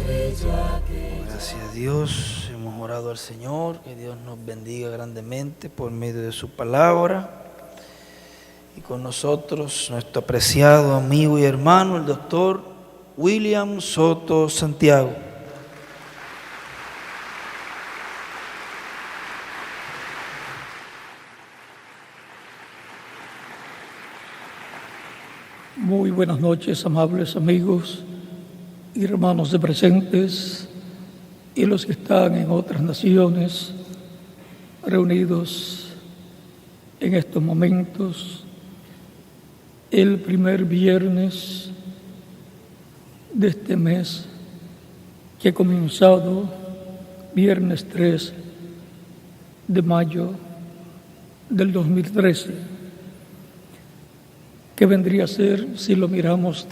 Gracias a Dios, hemos orado al Señor, que Dios nos bendiga grandemente por medio de su palabra. Y con nosotros nuestro apreciado amigo y hermano, el doctor William Soto Santiago. Muy buenas noches, amables amigos y hermanos de presentes y los que están en otras naciones reunidos en estos momentos, el primer viernes de este mes que ha comenzado, viernes 3 de mayo del 2013, que vendría a ser, si lo miramos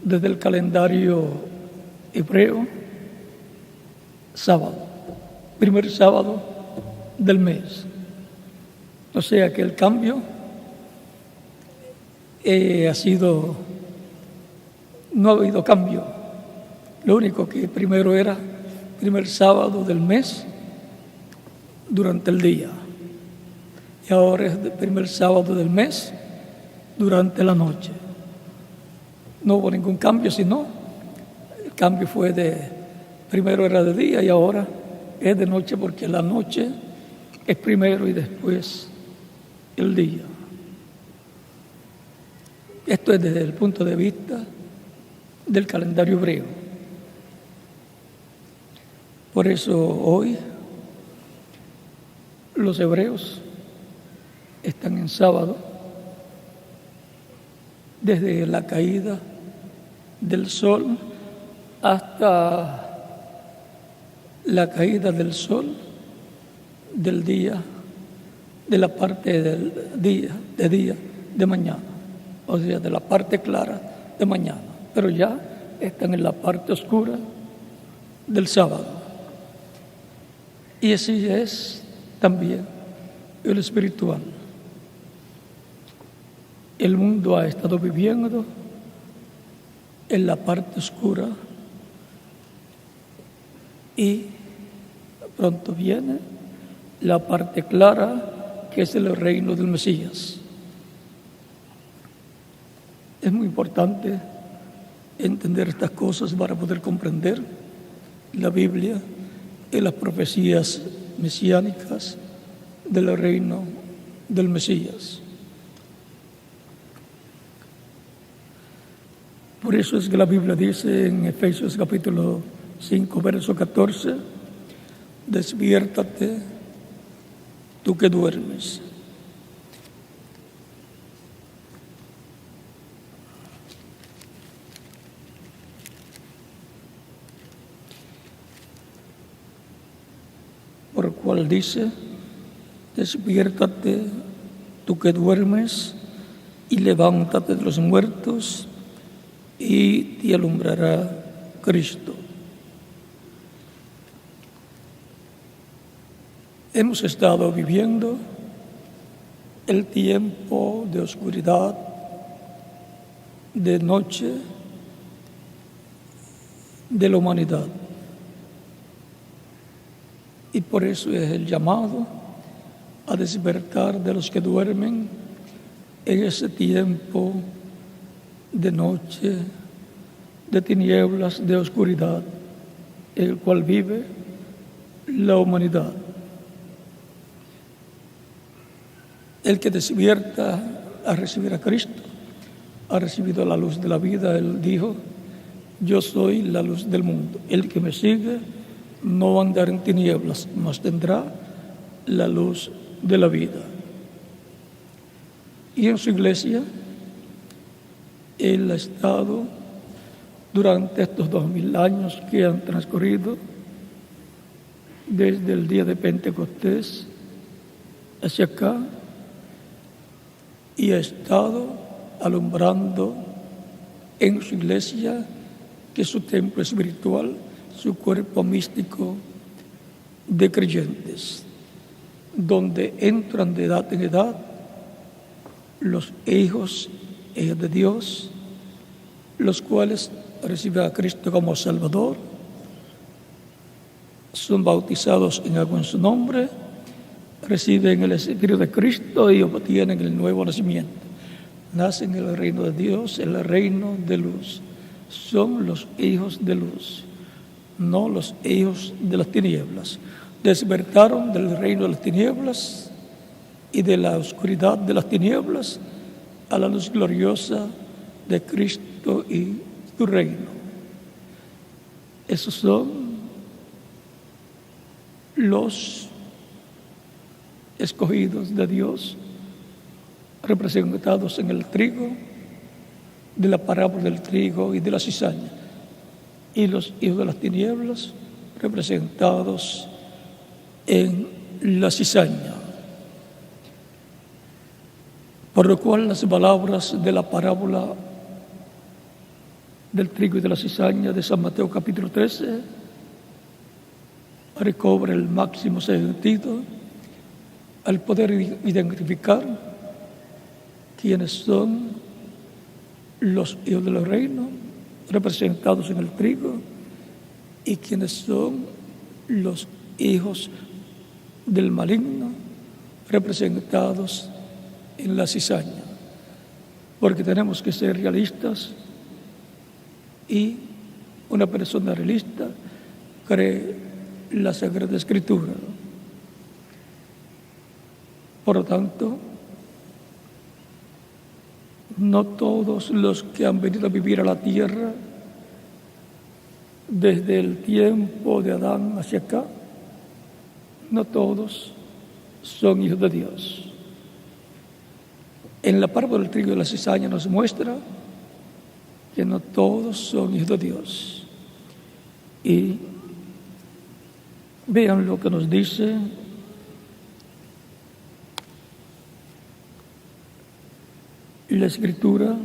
desde el calendario hebreo, sábado, primer sábado del mes. O sea que el cambio no ha habido cambio. Lo único que primero era primer sábado del mes durante el día. Y ahora es el primer sábado del mes durante la noche. No hubo ningún cambio, sino el cambio fue primero era de día y ahora es de noche, porque la noche es primero y después el día. Esto es desde el punto de vista del calendario hebreo. Por eso hoy los hebreos están en sábado desde la caída del sol hasta la caída del sol del día, de la parte del día, de mañana, o sea, de la parte clara de mañana, pero ya están en la parte oscura del sábado. Y así es también el espiritual. El mundo ha estado viviendo en la parte oscura y pronto viene la parte clara, que es el reino del Mesías. Es muy importante entender estas cosas para poder comprender la Biblia y las profecías mesiánicas del reino del Mesías. Por eso es que la Biblia dice en Efesios capítulo 5, verso 14, despiértate tú que duermes. Por cual dice, despiértate tú que duermes y levántate de los muertos y te alumbrará Cristo. Hemos estado viviendo el tiempo de oscuridad, de noche de la humanidad. Y por eso es el llamado a despertar de los que duermen en ese tiempo de noche, de tinieblas, de oscuridad, en el cual vive la humanidad. El que despierta a recibir a Cristo, ha recibido la luz de la vida. Él dijo, yo soy la luz del mundo. El que me sigue no va a andar en tinieblas, mas tendrá la luz de la vida. Y en su iglesia, Él ha estado durante estos 2000 años que han transcurrido desde el día de Pentecostés hacia acá, y ha estado alumbrando en su iglesia, que es su templo espiritual, su cuerpo místico de creyentes, donde entran de edad en edad los hijos de Dios, los cuales reciben a Cristo como Salvador son bautizados en agua en su nombre, reciben el Espíritu de Cristo y obtienen el nuevo nacimiento. Nacen en el reino de Dios, el reino de luz. Son los hijos de luz, no los hijos de las tinieblas. Despertaron del reino de las tinieblas y de la oscuridad de las tinieblas a la luz gloriosa de Cristo y su reino. Esos son los escogidos de Dios, representados en el trigo, de la parábola del trigo y de la cizaña, y los hijos de las tinieblas, representados en la cizaña. Por lo cual las palabras de la parábola del trigo y de la cizaña de San Mateo capítulo 13 recobra el máximo sentido al poder identificar quiénes son los hijos del reino representados en el trigo y quiénes son los hijos del maligno representados en la cizaña, porque tenemos que ser realistas y una persona realista cree la Sagrada Escritura. Por lo tanto, no todos los que han venido a vivir a la tierra desde el tiempo de Adán hacia acá, no todos son hijos de Dios. En la parábola del trigo y de la cizaña nos muestra que no todos son hijos de Dios. Y vean lo que nos dice la Escritura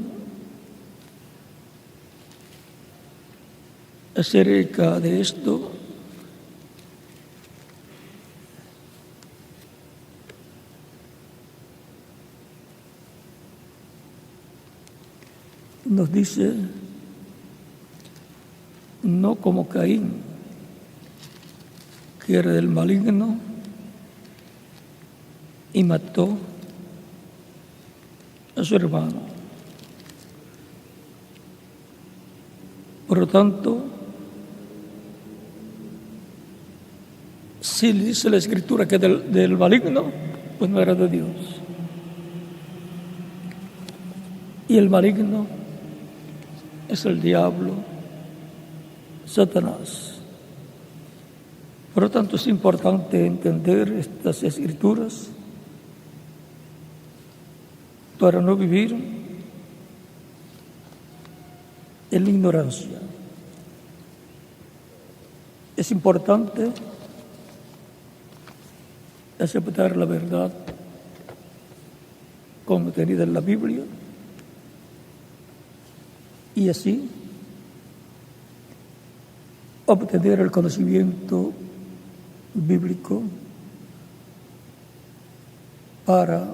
acerca de esto. Nos dice, no como Caín, que era del maligno y mató a su hermano. Por lo tanto, si dice la Escritura que del maligno, pues no era de Dios. Y el maligno es el diablo, Satanás. Por lo tanto, es importante entender estas Escrituras para no vivir en la ignorancia. Es importante aceptar la verdad contenida en la Biblia y así obtener el conocimiento bíblico para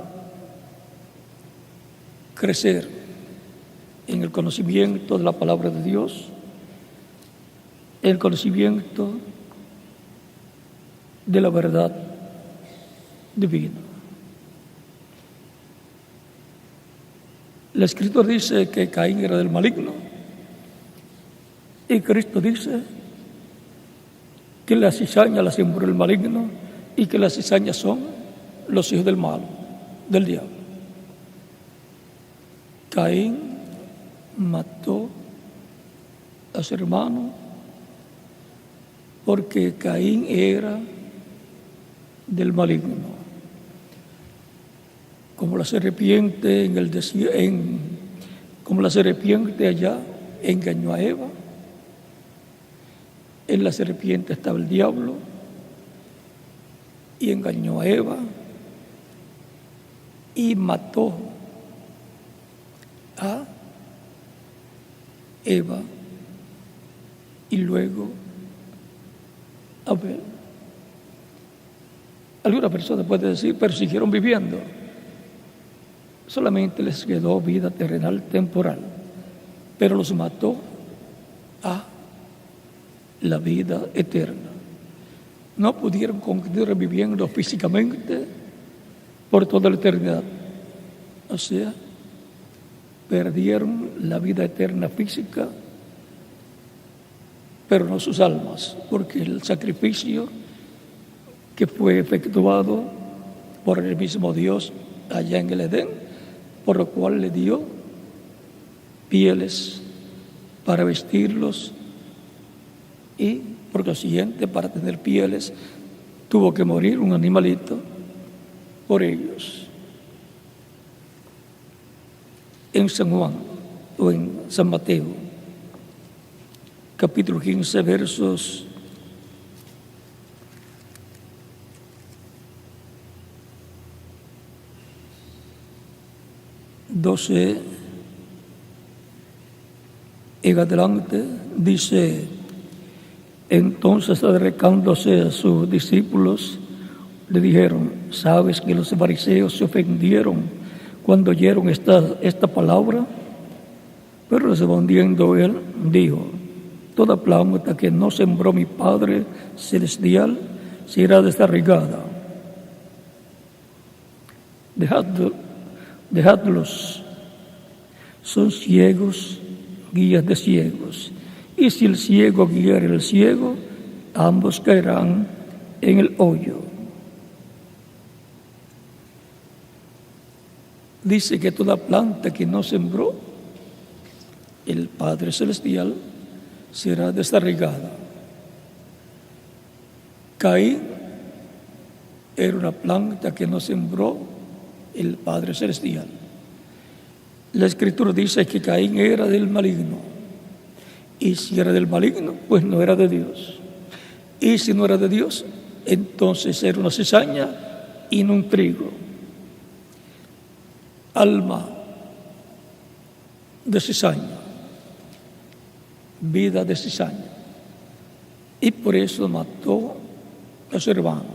crecer en el conocimiento de la palabra de Dios, el conocimiento de la verdad divina. La Escritura dice que Caín era del maligno y Cristo dice que la cizaña la sembró el maligno y que las cizañas son los hijos del malo, del diablo. Caín mató a su hermano porque Caín era del maligno. Como la serpiente en el como la serpiente allá engañó a Eva, en la serpiente estaba el diablo y engañó a Eva y mató a Eva y luego a Abel. Alguna persona puede decir, pero siguieron viviendo. Solamente les quedó vida terrenal temporal, pero los mató a la vida eterna. no pudieron continuar viviendo físicamente por toda la eternidad. O sea, perdieron la vida eterna física, pero no sus almas, porque el sacrificio que fue efectuado por el mismo Dios allá en el Edén, por lo cual le dio pieles para vestirlos y, por consiguiente, para tener pieles, tuvo que morir un animalito por ellos. En San Juan, o en San Mateo, capítulo 15, versos 12 en adelante, dice: entonces, acercándose a sus discípulos, le dijeron: ¿sabes que los fariseos se ofendieron cuando oyeron esta palabra? Pero respondiendo él, dijo: toda planta que no sembró mi Padre Celestial será desarraigada. Dejadlos, son ciegos, guías de ciegos. Y si el ciego guiara al ciego, ambos caerán en el hoyo. Dice que toda planta que no sembró el Padre Celestial será desarraigada. Caín era una planta que no sembró el Padre Celestial. La Escritura dice que Caín era del maligno. Y si era del maligno, pues no era de Dios. Y si no era de Dios, entonces era una cizaña y no un trigo. Alma de cizaña, vida de cizaña. Y por eso mató a su hermano.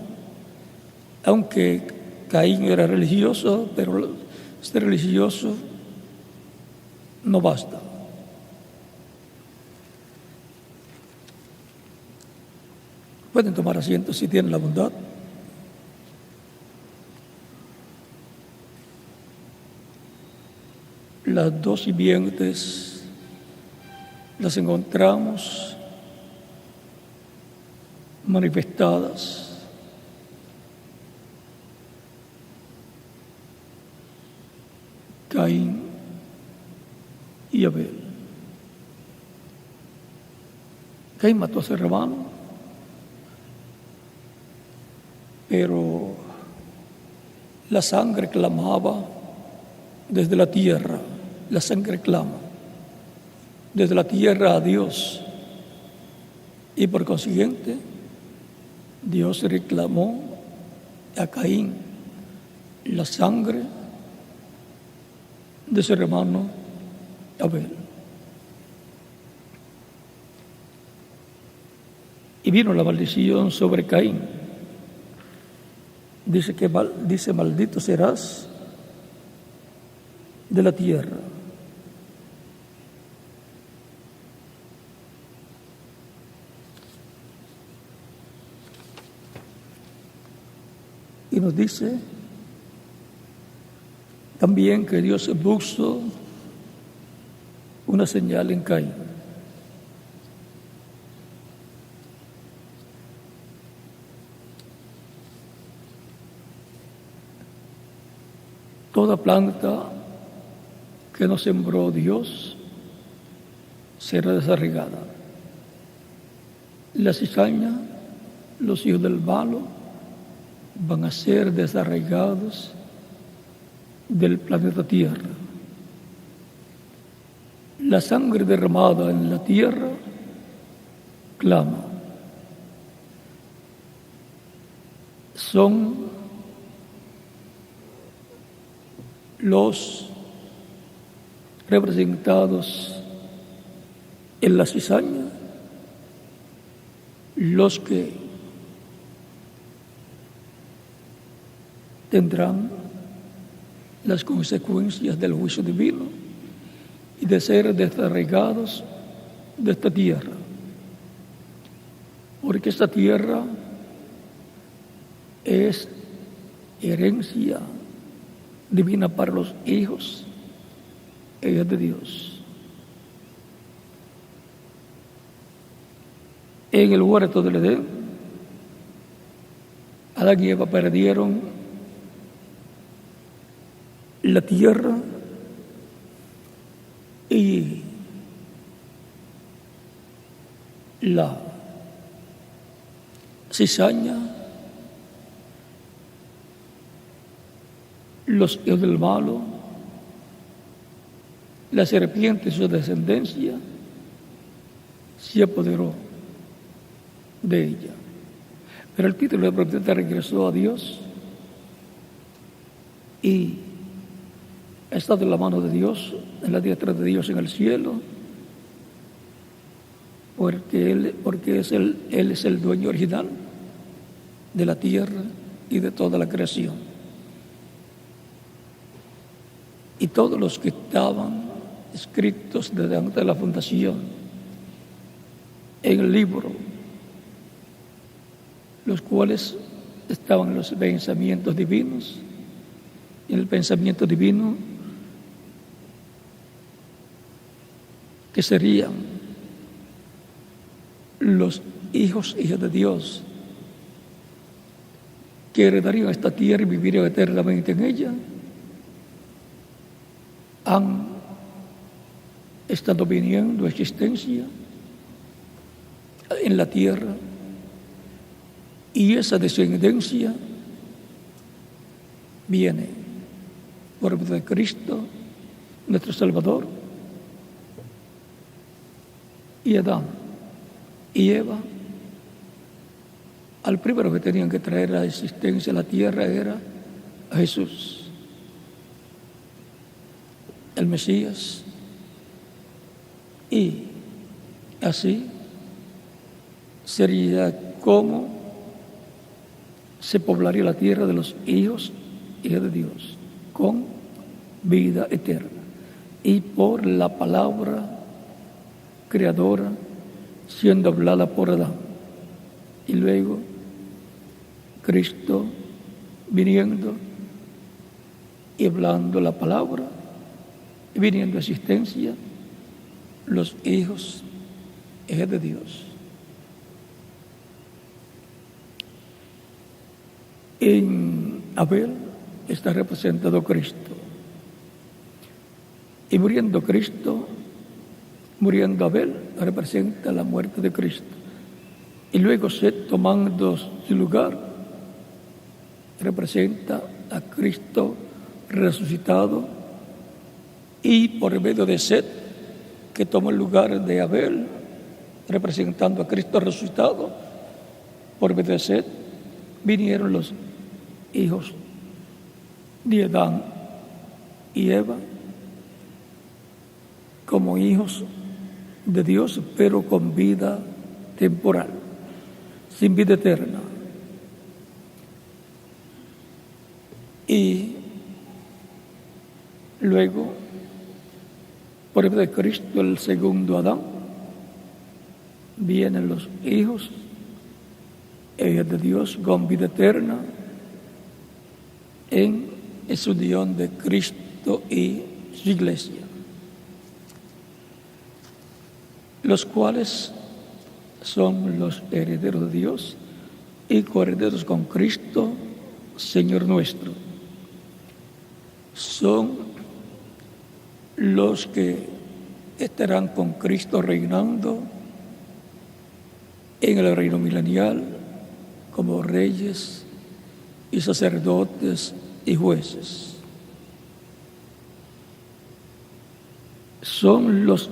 Aunque Caín era religioso, pero ser religioso no basta. Pueden tomar asiento si tienen la bondad. Las dos simientes las encontramos manifestadas Caín y Abel. Caín mató a su hermano, pero la sangre clamaba desde la tierra. La sangre clama desde la tierra a Dios, y por consiguiente Dios reclamó a Caín la sangre de su hermano Abel. Y vino la maldición sobre Caín. Dice maldito serás de la tierra. Y nos dice también que Dios puso una señal en Caín. Toda planta que no sembró Dios será desarraigada. La cizaña, los hijos del malo, van a ser desarraigados del planeta Tierra. La sangre derramada en la tierra clama. Son los representados en la cizaña, los que tendrán las consecuencias del juicio divino y de ser desarraigados de esta tierra. Porque esta tierra es herencia divina para los hijos e hijas de Dios. En el huerto del Edén, Adán y Eva perdieron la tierra y la cizaña, los hijos del malo, la serpiente y su descendencia se apoderó de ella. Pero el título de propiedad regresó a Dios y ha estado en la mano de Dios, en la diestra de Dios en el cielo, porque Él es el dueño original de la tierra y de toda la creación. Y todos los que estaban escritos desde antes de la fundación en el libro, los cuales estaban en los pensamientos divinos, y en el pensamiento divino que serían los hijos e hijas de Dios, que heredarían esta tierra y vivirían eternamente en ella, han estado viniendo a existencia en la tierra, y esa descendencia viene por medio de Cristo, nuestro Salvador, y Adán y Eva. Al primero que tenían que traer a la existencia a la tierra era a Jesús, el Mesías, y así sería como se poblaría la tierra de los hijos y hijas de Dios con vida eterna, y por la palabra creadora siendo hablada por Adán, y luego Cristo viniendo y hablando la palabra y viniendo a existencia los hijos y hijas de Dios. En Abel está representado Cristo, y muriendo Cristo, muriendo Abel, representa la muerte de Cristo, y luego Set, tomando su lugar, representa a Cristo resucitado, y por medio de Set, que toma el lugar de Abel, representando a Cristo resucitado, por medio de Set vinieron los hijos de Adán y Eva como hijos de Dios, pero con vida temporal, sin vida eterna. Y luego, por medio de Cristo, el segundo Adán, vienen los hijos de Dios con vida eterna en su unión de Cristo y su iglesia, los cuales son los herederos de Dios y coherederos con Cristo, Señor nuestro. Son los que estarán con Cristo reinando en el reino milenial como reyes y sacerdotes y jueces. Son los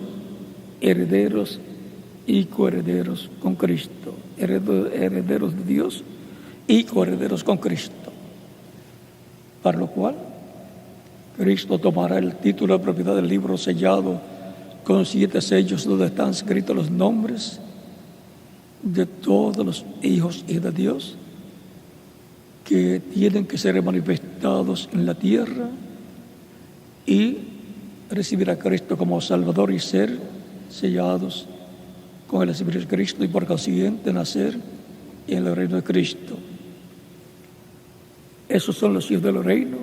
herederos y coherederos con Cristo, herederos de Dios y coherederos con Cristo, para lo cual Cristo tomará el título de propiedad del libro sellado con 7 sellos donde están escritos los nombres de todos los hijos y de Dios que tienen que ser manifestados en la tierra, y recibir a Cristo como Salvador y ser sellados con el Espíritu de Cristo, y por consiguiente nacer en el reino de Cristo. Esos son los hijos del reino,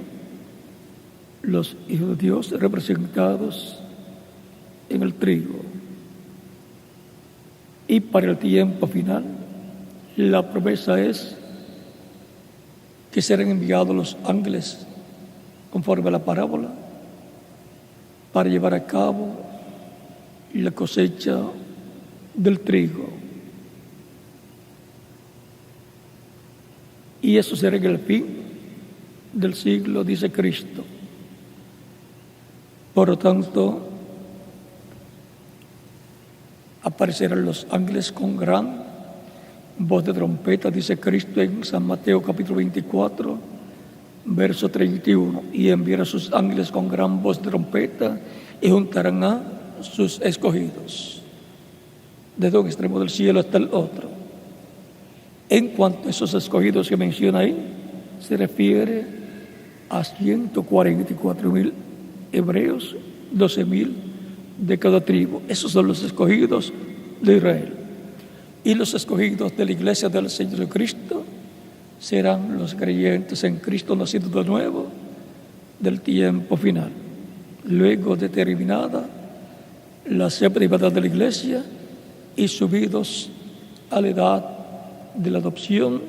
los hijos de Dios representados en el trigo. Y para el tiempo final, la promesa es que serán enviados los ángeles conforme a la parábola para llevar a cabo la cosecha del trigo. Y eso será en el fin del siglo, dice Cristo. Por lo tanto, aparecerán los ángeles con gran voz de trompeta, dice Cristo en San Mateo capítulo 24, verso 31, y enviará a sus ángeles con gran voz de trompeta y juntarán a sus escogidos, desde un extremo del cielo hasta el otro. En cuanto a esos escogidos que menciona ahí, se refiere a 144,000 hebreos, 12,000 de cada tribu. Esos son los escogidos de Israel. Y los escogidos de la iglesia del Señor Jesucristo serán los creyentes en Cristo nacidos de nuevo del tiempo final. Luego de terminada la séptima edad de la iglesia y subidos a la edad de la adopción,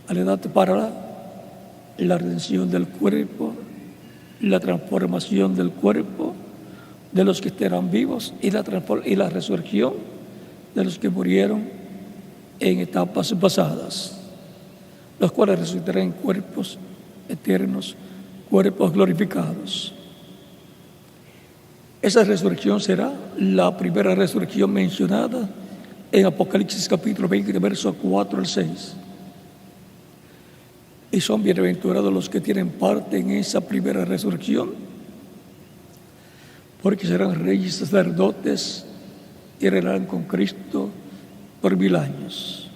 a la edad para la redención del cuerpo, la transformación del cuerpo de los que estarán vivos y la resurrección de los que murieron en etapas pasadas, los cuales resucitarán en cuerpos eternos, cuerpos glorificados. Esa resurrección será la primera resurrección mencionada en Apocalipsis capítulo 20, versos 4 al 6. Y son bienaventurados los que tienen parte en esa primera resurrección, porque serán reyes y sacerdotes y reinarán con Cristo por 1000 años.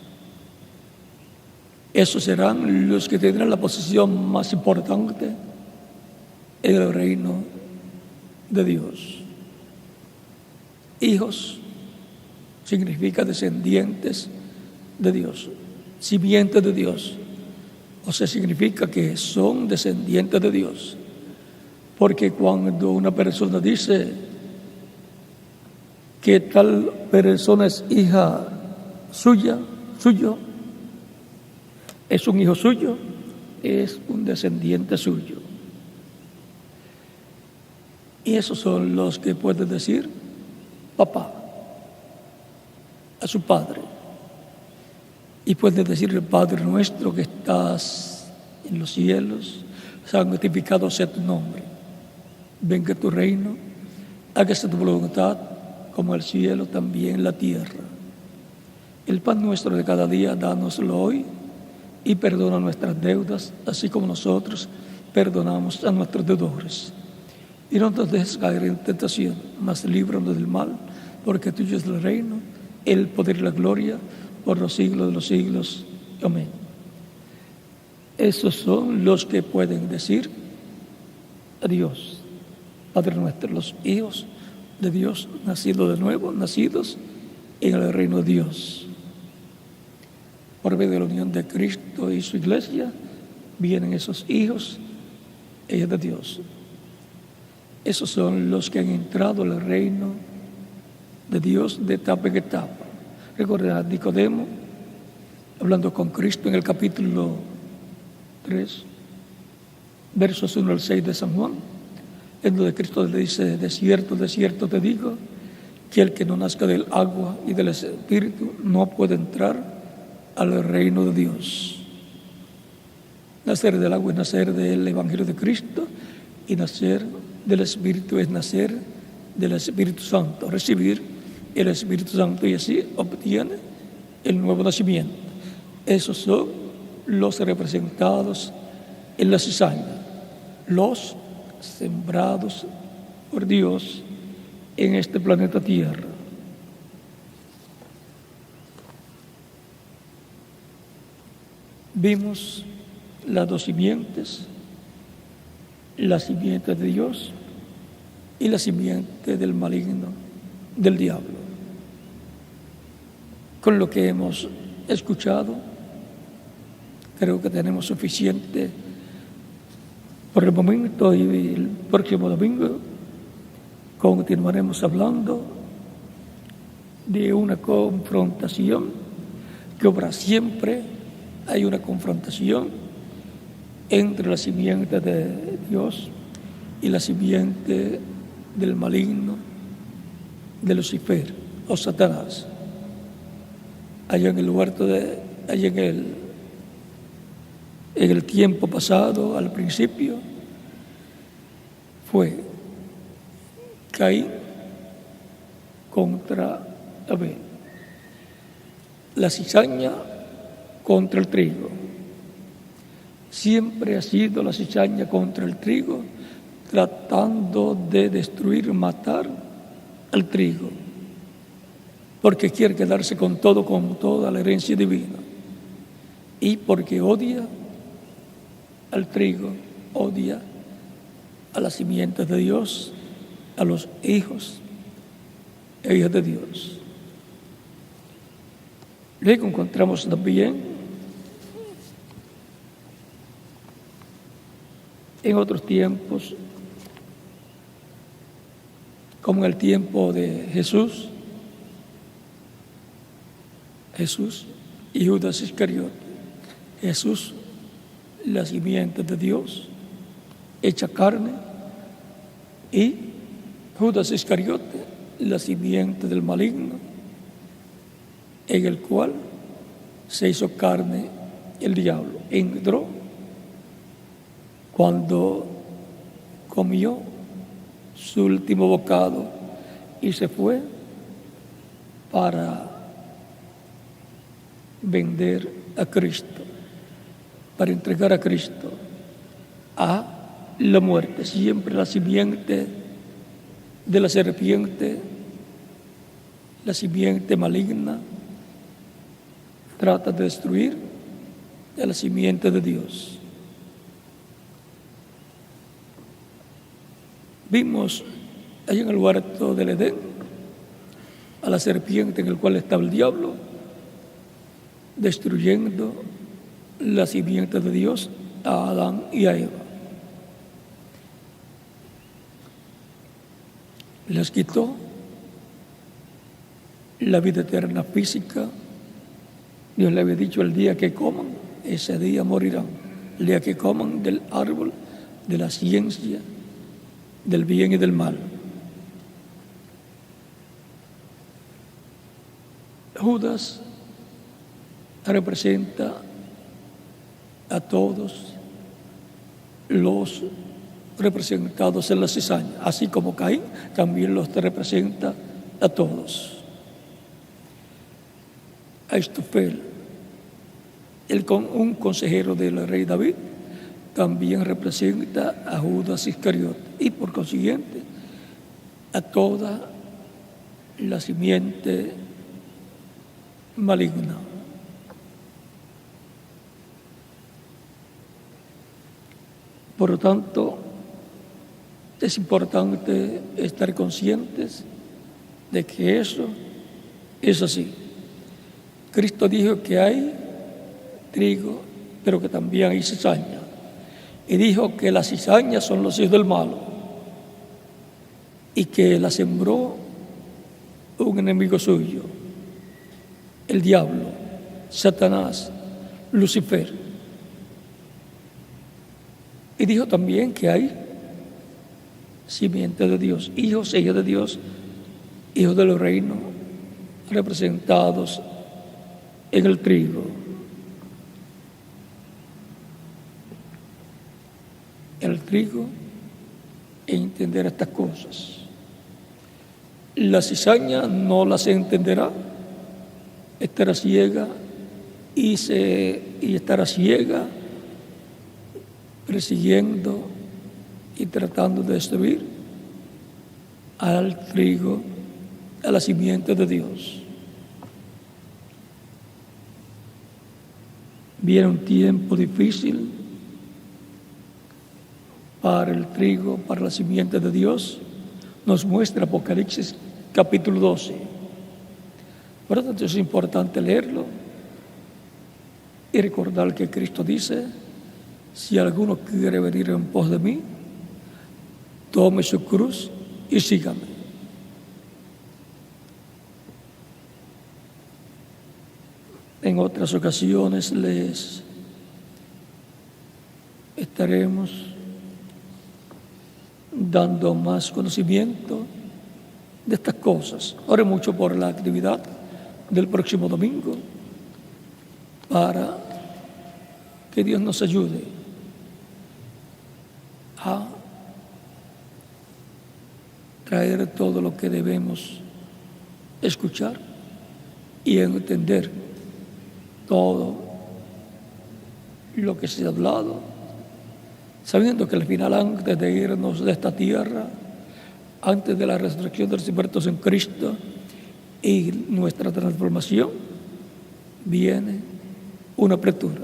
Esos serán los que tendrán la posición más importante en el reino de Dios. Hijos significa descendientes de Dios, simiente de Dios. O sea, significa que son descendientes de Dios. Porque cuando una persona dice que tal persona es hija suyo, es un hijo suyo, es un descendiente suyo. Y esos son los que pueden decir papá a su padre. Y puede decirle: Padre nuestro que estás en los cielos, santificado sea tu nombre. Venga tu reino, hágase tu voluntad, como el cielo, también la tierra. El pan nuestro de cada día, dánoslo hoy, y perdona nuestras deudas, así como nosotros perdonamos a nuestros deudores. Y no nos dejes caer en tentación, mas líbranos del mal, porque tuyo es el reino, el poder y la gloria, por los siglos de los siglos. Amén. Esos son los que pueden decir a Dios, Padre nuestro, los hijos de Dios, nacidos de nuevo, nacidos en el reino de Dios. Por medio de la unión de Cristo y su iglesia, vienen esos hijos de Dios. Esos son los que han entrado al reino de Dios de etapa en etapa. Recuerda a Nicodemo, hablando con Cristo en el capítulo 3, versos 1 al 6 de San Juan, en donde Cristo le dice: de cierto te digo, que el que no nazca del agua y del Espíritu no puede entrar al reino de Dios. Nacer del agua es nacer del Evangelio de Cristo, y nacer del Espíritu es nacer del Espíritu Santo, recibir el Espíritu Santo, y así obtiene el nuevo nacimiento. Esos son los representados en la cizaña, los sembrados por Dios en este planeta Tierra. Vimos las dos simientes, la simiente de Dios y la simiente del maligno, del diablo. Con lo que hemos escuchado, creo que tenemos suficiente Por el momento y el próximo domingo continuaremos hablando de una confrontación que obra siempre. Hay una confrontación entre la simiente de Dios y la simiente del maligno, de Lucifer o Satanás. Allá en el huerto allá en el tiempo pasado, al principio, fue Caín contra Abel, la cizaña contra el trigo. Siempre ha sido la cizaña contra el trigo, tratando de destruir, matar al trigo, porque quiere quedarse con todo, con toda la herencia divina, y porque odia al trigo, odia a las simientes de Dios, a los hijos e hijas de Dios. Luego encontramos también en otros tiempos, como en el tiempo de Jesús y Judas Iscariote. Jesús, la simiente de Dios, hecha carne, y Judas Iscariote, la simiente del maligno, en el cual se hizo carne el diablo. Entró cuando comió su último bocado y se fue para vender a Cristo, para entregar a Cristo a la muerte. Siempre la simiente de la serpiente, la simiente maligna, trata de destruir a la simiente de Dios. Vimos allá en el huerto del Edén a la serpiente en el cual estaba el diablo, destruyendo la simiente de Dios a Adán y a Eva. Les quitó la vida eterna física. Dios le había dicho: el día que coman, ese día morirán. El día que coman del árbol de la ciencia del bien y del mal. Judas representa a todos los representados en la cizaña, así como Caín también los representa a todos. Ahitofel, un consejero del rey David, también representa a Judas Iscariote y por consiguiente a toda la simiente maligna. Por lo tanto, es importante estar conscientes de que eso es así. Cristo dijo que hay trigo, pero que también hay cizaña. Y dijo que las cizañas son los hijos del malo y que la sembró un enemigo suyo, el diablo, Satanás, Lucifer. Y dijo también que hay simiente de Dios, hijos e hijas de Dios, hijos del reino, representados en el trigo. El trigo, entender estas cosas. La cizaña no las entenderá, estará ciega y estará ciega persiguiendo y tratando de destruir al trigo, a la simiente de Dios. Viene un tiempo difícil para el trigo, para la simiente de Dios, nos muestra Apocalipsis capítulo 12. Por lo tanto, es importante leerlo y recordar que Cristo dice si alguno quiere venir en pos de mí, tome su cruz y sígame. En otras ocasiones les estaremos dando más conocimiento de estas cosas. Ore mucho por la actividad del próximo domingo para que Dios nos ayude a traer todo lo que debemos escuchar y entender todo lo que se ha hablado, sabiendo que al final, antes de irnos de esta tierra, antes de la resurrección de los muertos en Cristo y nuestra transformación, viene una apertura.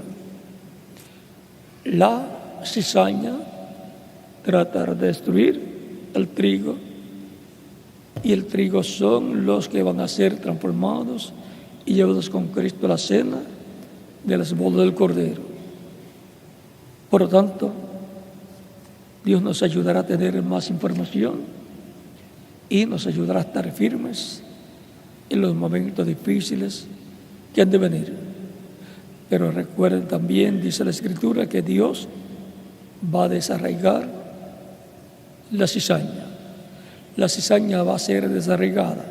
La cizaña trata de destruir el trigo, y el trigo son los que van a ser transformados y llevados con Cristo a la cena de las bodas del Cordero. Por lo tanto, Dios nos ayudará a tener más información y nos ayudará a estar firmes en los momentos difíciles que han de venir. Pero recuerden también, dice la Escritura, que Dios va a desarraigar la cizaña. La cizaña va a ser desarraigada.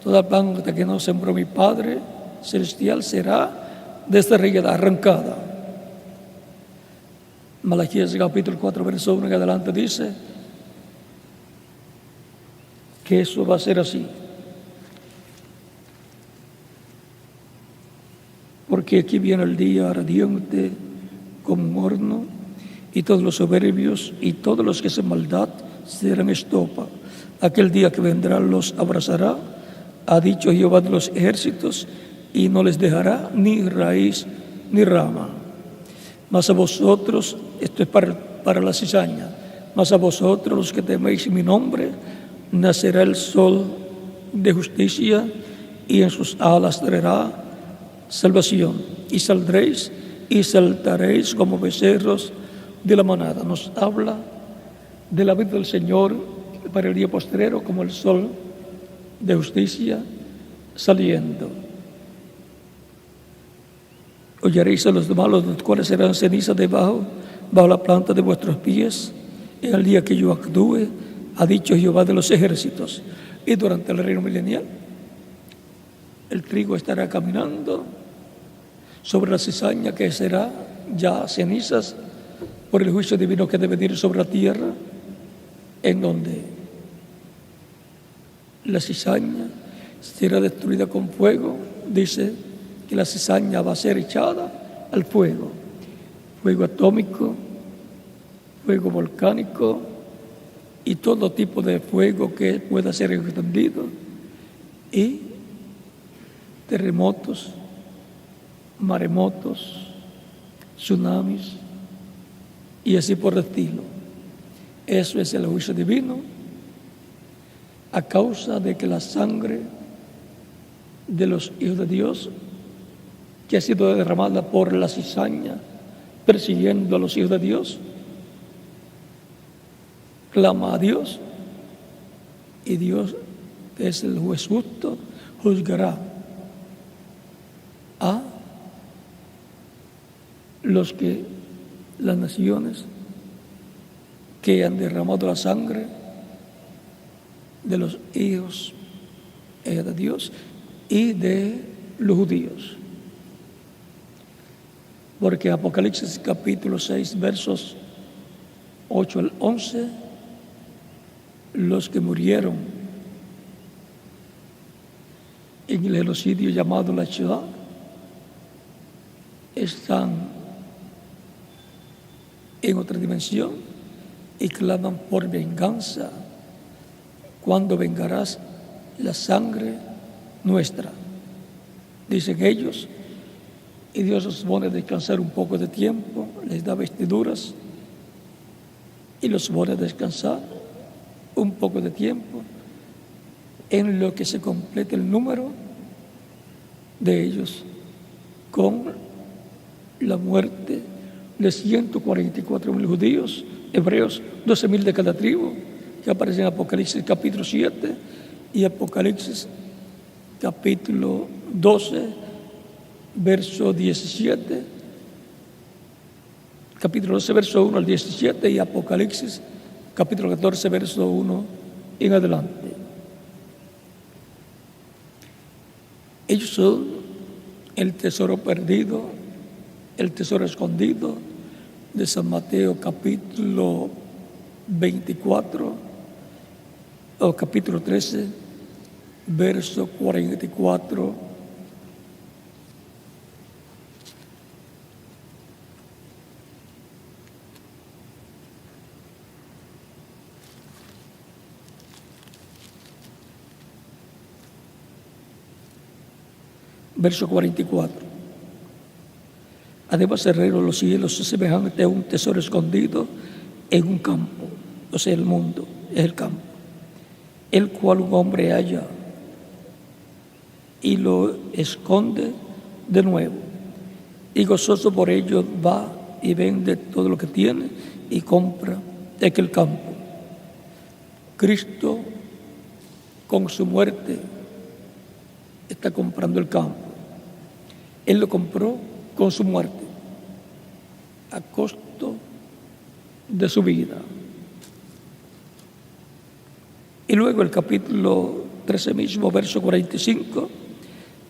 Toda planta que no sembró mi Padre Celestial será desarraigada, arrancada. Malaquías capítulo 4, verso 1 en adelante dice que eso va a ser así. Porque aquí viene el día ardiente como un horno, y todos los soberbios y todos los que hacen maldad serán estopa. Aquel día que vendrá los abrazará, ha dicho Jehová de los ejércitos, y no les dejará ni raíz ni rama. Mas a vosotros, esto es para la cizaña, mas a vosotros los que teméis mi nombre, nacerá el sol de justicia, y en sus alas traerá salvación, y saldréis y saltaréis como becerros de la manada. Nos habla de la vida del Señor para el día postrero, como el sol de justicia saliendo. Oyeréis a los malos, los cuales serán cenizas bajo la planta de vuestros pies, en el día que yo actúe, ha dicho Jehová de los ejércitos. Y durante el reino milenial, el trigo estará caminando sobre la cizaña, que será ya cenizas por el juicio divino que debe venir sobre la tierra, en donde la cizaña será destruida con fuego. Dice que la cizaña va a ser echada al fuego, fuego atómico, fuego volcánico y todo tipo de fuego que pueda ser extendido, y terremotos, maremotos, tsunamis y así por el estilo. Eso es el juicio divino, a causa de que la sangre de los hijos de Dios, que ha sido derramada por la cizaña persiguiendo a los hijos de Dios, clama a Dios, y Dios, que es el juez justo, juzgará a las naciones que han derramado la sangre de los hijos de Dios y de los judíos. Porque Apocalipsis capítulo 6, versos 8 al 11, los que murieron en el genocidio llamado la Shoah están en otra dimensión y claman por venganza. ¿Cuándo vengarás la sangre nuestra?, dicen ellos, y Dios los pone a descansar un poco de tiempo, les da vestiduras y los pone a descansar un poco de tiempo, en lo que se complete el número de ellos con la muerte de 144.000 judíos, hebreos, 12.000 de cada tribu, que aparece en Apocalipsis capítulo 7 y Apocalipsis capítulo 12, verso 17, capítulo 12, verso 1 al 17 y Apocalipsis capítulo 14, verso 1 en adelante. Ellos son el tesoro perdido, el tesoro escondido de San Mateo capítulo 24 o capítulo 13, verso 44. Verso 44. Además, el reino de los cielos es semejante a un tesoro escondido en un campo, o sea, el mundo es el campo, el cual un hombre halla y lo esconde de nuevo, y gozoso por ello va y vende todo lo que tiene y compra aquel campo. Cristo, con su muerte, está comprando el campo. Él lo compró con su muerte, a costo de su vida. Y luego el capítulo 13 mismo, verso 45,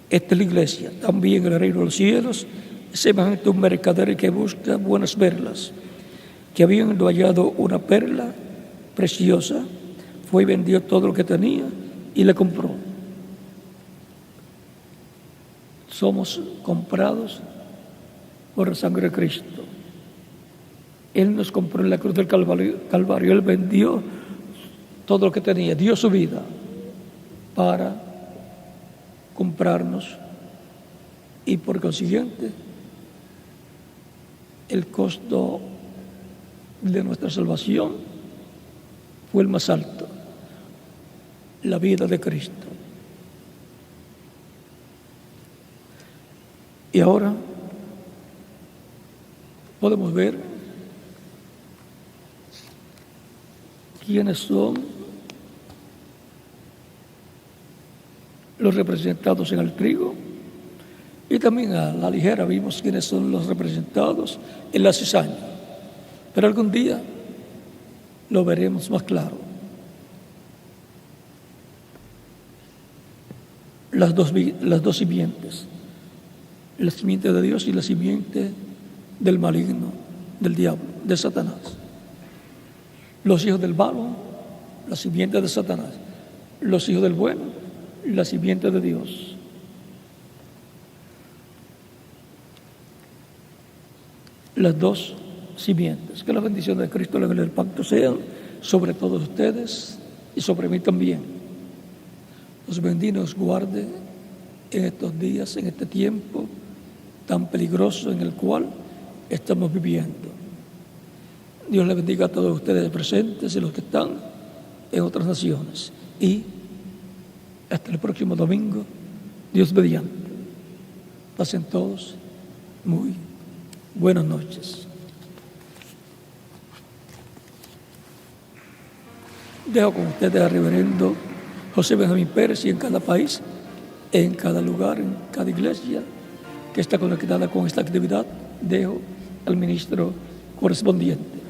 esta es la iglesia. También el reino de los cielos es semejante a un mercader que busca buenas perlas, que habiendo hallado una perla preciosa, fue y vendió todo lo que tenía y la compró. Somos comprados por la sangre de Cristo. Él nos compró en la cruz del Calvario. Él vendió todo lo que tenía, dio su vida para comprarnos, y por consiguiente el costo de nuestra salvación fue el más alto, la vida de Cristo. Y ahora podemos ver quiénes son los representados en el trigo, y también a la ligera vimos quiénes son los representados en la cizaña. Pero algún día lo veremos más claro. Las dos simientes, la simiente de Dios y la simiente del maligno, del diablo, de Satanás. Los hijos del malo, la simiente de Satanás. Los hijos del bueno, la simiente de Dios. Las dos simientes. Que la bendición de Cristo, la gloria del pacto, sean sobre todos ustedes y sobre mí también. Los bendiga y nos guarde en estos días, en este tiempo tan peligroso en el cual estamos viviendo. Dios les bendiga a todos ustedes presentes y los que están en otras naciones. Y hasta el próximo domingo, Dios mediante. Pasen todos muy buenas noches. Dejo con ustedes al reverendo José Benjamín Pérez, y en cada país, en cada lugar, en cada iglesia que está conectada con esta actividad, dejo al ministro correspondiente.